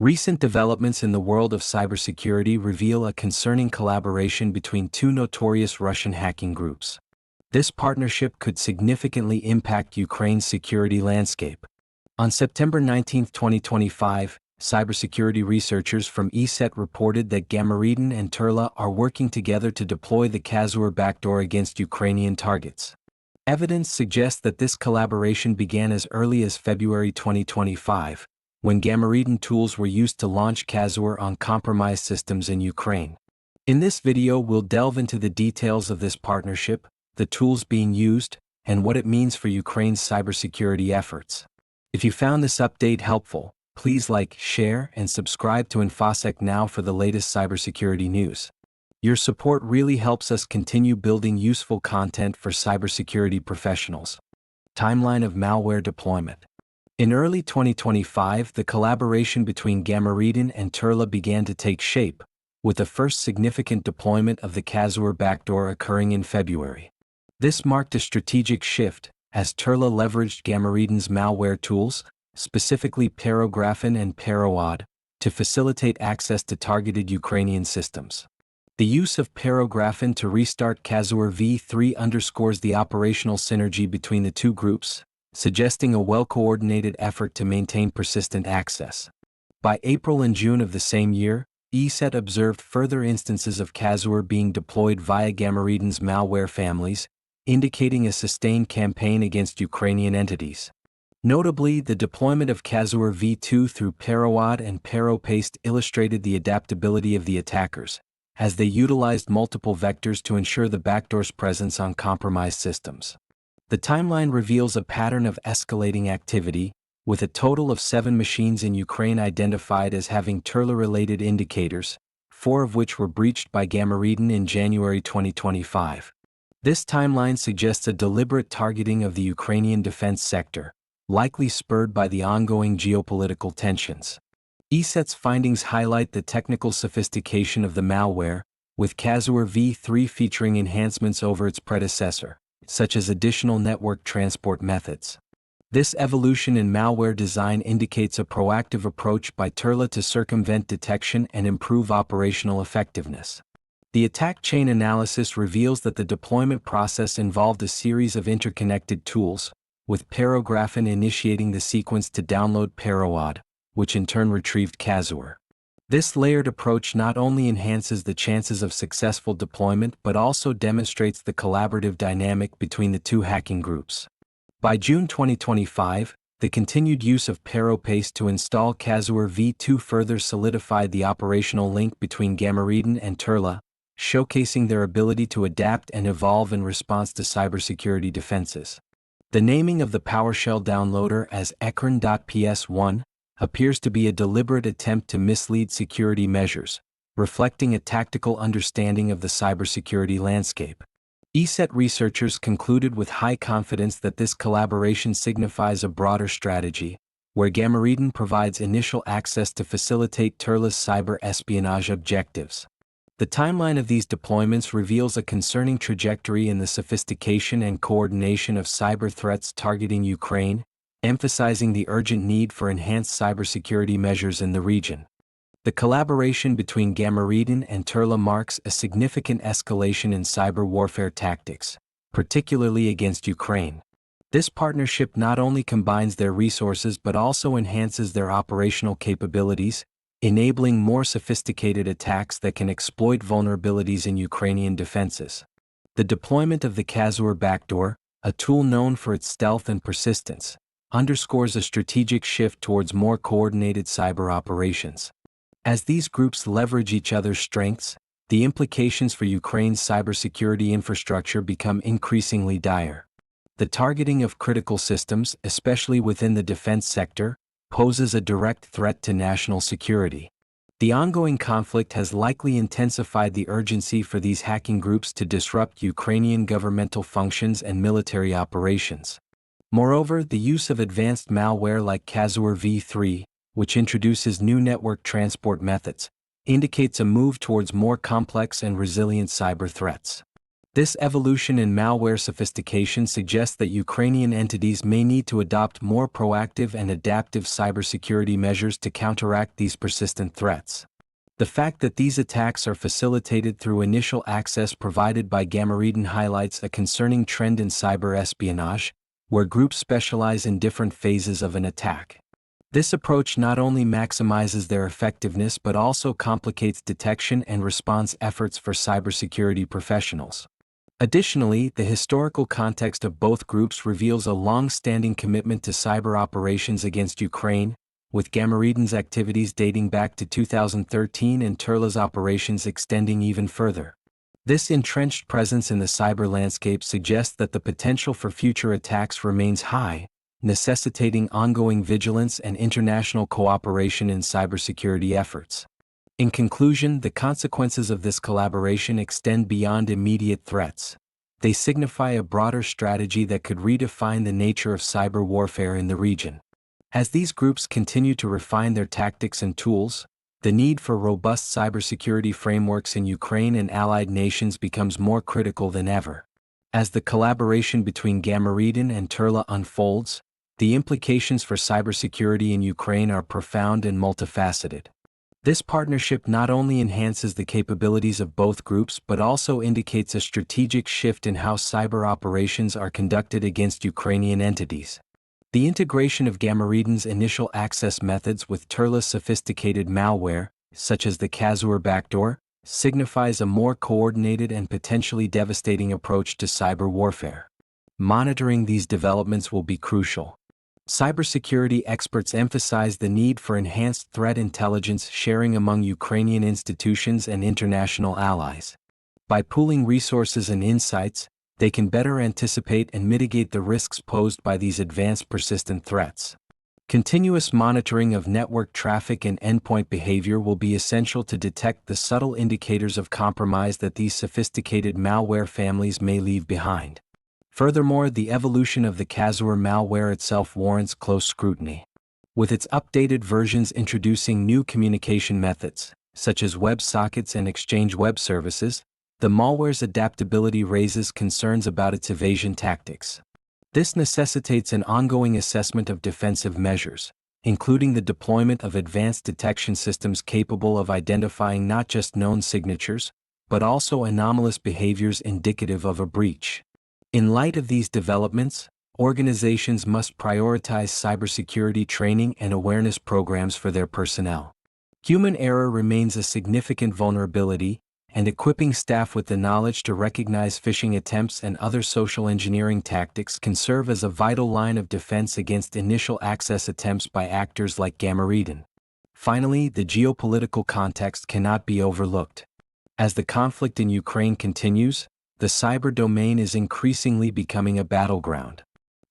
Recent developments in the world of cybersecurity reveal a concerning collaboration between two notorious Russian hacking groups. This partnership could significantly impact Ukraine's security landscape. On September 19, 2025, cybersecurity researchers from ESET reported that Gamaredon and Turla are working together to deploy the Kazuar backdoor against Ukrainian targets. Evidence suggests that this collaboration began as early as February 2025, when Gamaredon tools were used to launch Kazuar on compromised systems in Ukraine. In this video, we'll delve into the details of this partnership, the tools being used, and what it means for Ukraine's cybersecurity efforts. If you found this update helpful, please like, share, and subscribe to InfoSec Now for the latest cybersecurity news. Your support really helps us continue building useful content for cybersecurity professionals. Timeline of malware deployment. In early 2025, the collaboration between Gamaredon and Turla began to take shape, with the first significant deployment of the Kazuar backdoor occurring in February. This marked a strategic shift, as Turla leveraged Gamaredon's malware tools, specifically Paragraphin and Parowad, to facilitate access to targeted Ukrainian systems. The use of Paragraphin to restart Kazuar v3 underscores the operational synergy between the two groups, suggesting a well-coordinated effort to maintain persistent access. By April and June of the same year, ESET observed further instances of Kazuar being deployed via Gamaredon's malware families, indicating a sustained campaign against Ukrainian entities. Notably, the deployment of Kazuar v2 through Parowad and Paropaste illustrated the adaptability of the attackers, as they utilized multiple vectors to ensure the backdoor's presence on compromised systems. The timeline reveals a pattern of escalating activity, with a total of 7 machines in Ukraine identified as having Turla-related indicators, 4 of which were breached by Gamaredon in January 2025. This timeline suggests a deliberate targeting of the Ukrainian defense sector, likely spurred by the ongoing geopolitical tensions. ESET's findings highlight the technical sophistication of the malware, with Kazuar v3 featuring enhancements over its predecessor, such as additional network transport methods. This evolution in malware design indicates a proactive approach by Turla to circumvent detection and improve operational effectiveness. The attack chain analysis reveals that the deployment process involved a series of interconnected tools, with Paragraphin initiating the sequence to download Parowad, which in turn retrieved Kazuar. This layered approach not only enhances the chances of successful deployment but also demonstrates the collaborative dynamic between the two hacking groups. By June 2025, the continued use of Paropaste to install Kazuar v2 further solidified the operational link between Gamaredon and Turla, showcasing their ability to adapt and evolve in response to cybersecurity defenses. The naming of the PowerShell downloader as ekran.ps1 appears to be a deliberate attempt to mislead security measures, reflecting a tactical understanding of the cybersecurity landscape. ESET researchers concluded with high confidence that this collaboration signifies a broader strategy, where Gamaredon provides initial access to facilitate Turla's cyber espionage objectives. The timeline of these deployments reveals a concerning trajectory in the sophistication and coordination of cyber threats targeting Ukraine, emphasizing the urgent need for enhanced cybersecurity measures in the region. The collaboration between Gamaredon and Turla marks a significant escalation in cyber warfare tactics, particularly against Ukraine. This partnership not only combines their resources but also enhances their operational capabilities, enabling more sophisticated attacks that can exploit vulnerabilities in Ukrainian defenses. The deployment of the Kazuar backdoor, a tool known for its stealth and persistence, underscores a strategic shift towards more coordinated cyber operations. As these groups leverage each other's strengths, the implications for Ukraine's cybersecurity infrastructure become increasingly dire. The targeting of critical systems, especially within the defense sector, poses a direct threat to national security. The ongoing conflict has likely intensified the urgency for these hacking groups to disrupt Ukrainian governmental functions and military operations. Moreover, the use of advanced malware like Kazuar v3, which introduces new network transport methods, indicates a move towards more complex and resilient cyber threats. This evolution in malware sophistication suggests that Ukrainian entities may need to adopt more proactive and adaptive cybersecurity measures to counteract these persistent threats. The fact that these attacks are facilitated through initial access provided by Gamaredon highlights a concerning trend in cyber espionage, where groups specialize in different phases of an attack. This approach not only maximizes their effectiveness but also complicates detection and response efforts for cybersecurity professionals. Additionally, the historical context of both groups reveals a long-standing commitment to cyber operations against Ukraine, with Gamaredon's activities dating back to 2013 and Turla's operations extending even further. This entrenched presence in the cyber landscape suggests that the potential for future attacks remains high, necessitating ongoing vigilance and international cooperation in cybersecurity efforts. In conclusion, the consequences of this collaboration extend beyond immediate threats. They signify a broader strategy that could redefine the nature of cyber warfare in the region. As these groups continue to refine their tactics and tools, the need for robust cybersecurity frameworks in Ukraine and allied nations becomes more critical than ever. As the collaboration between Gamaredon and Turla unfolds, the implications for cybersecurity in Ukraine are profound and multifaceted. This partnership not only enhances the capabilities of both groups but also indicates a strategic shift in how cyber operations are conducted against Ukrainian entities. The integration of Gamaredon's initial access methods with Turla's sophisticated malware, such as the Kazuar backdoor, signifies a more coordinated and potentially devastating approach to cyber warfare. Monitoring these developments will be crucial. Cybersecurity experts emphasize the need for enhanced threat intelligence sharing among Ukrainian institutions and international allies. By pooling resources and insights, they can better anticipate and mitigate the risks posed by these advanced persistent threats. Continuous monitoring of network traffic and endpoint behavior will be essential to detect the subtle indicators of compromise that these sophisticated malware families may leave behind. Furthermore, the evolution of the Kazuar malware itself warrants close scrutiny. With its updated versions introducing new communication methods, such as WebSockets and Exchange Web Services, the malware's adaptability raises concerns about its evasion tactics. This necessitates an ongoing assessment of defensive measures, including the deployment of advanced detection systems capable of identifying not just known signatures, but also anomalous behaviors indicative of a breach. In light of these developments, organizations must prioritize cybersecurity training and awareness programs for their personnel. Human error remains a significant vulnerability, and equipping staff with the knowledge to recognize phishing attempts and other social engineering tactics can serve as a vital line of defense against initial access attempts by actors like Gamaredon. Finally, the geopolitical context cannot be overlooked. As the conflict in Ukraine continues, the cyber domain is increasingly becoming a battleground.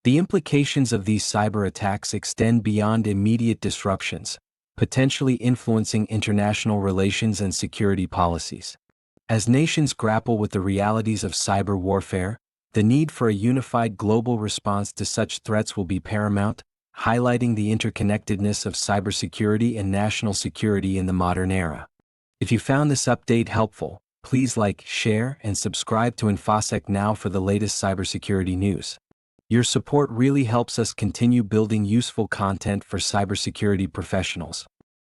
The implications of these cyber attacks extend beyond immediate disruptions, potentially influencing international relations and security policies. As nations grapple with the realities of cyber warfare, the need for a unified global response to such threats will be paramount, highlighting the interconnectedness of cybersecurity and national security in the modern era. If you found this update helpful, please like, share, and subscribe to InfoSec Now for the latest cybersecurity news. Your support really helps us continue building useful content for cybersecurity professionals.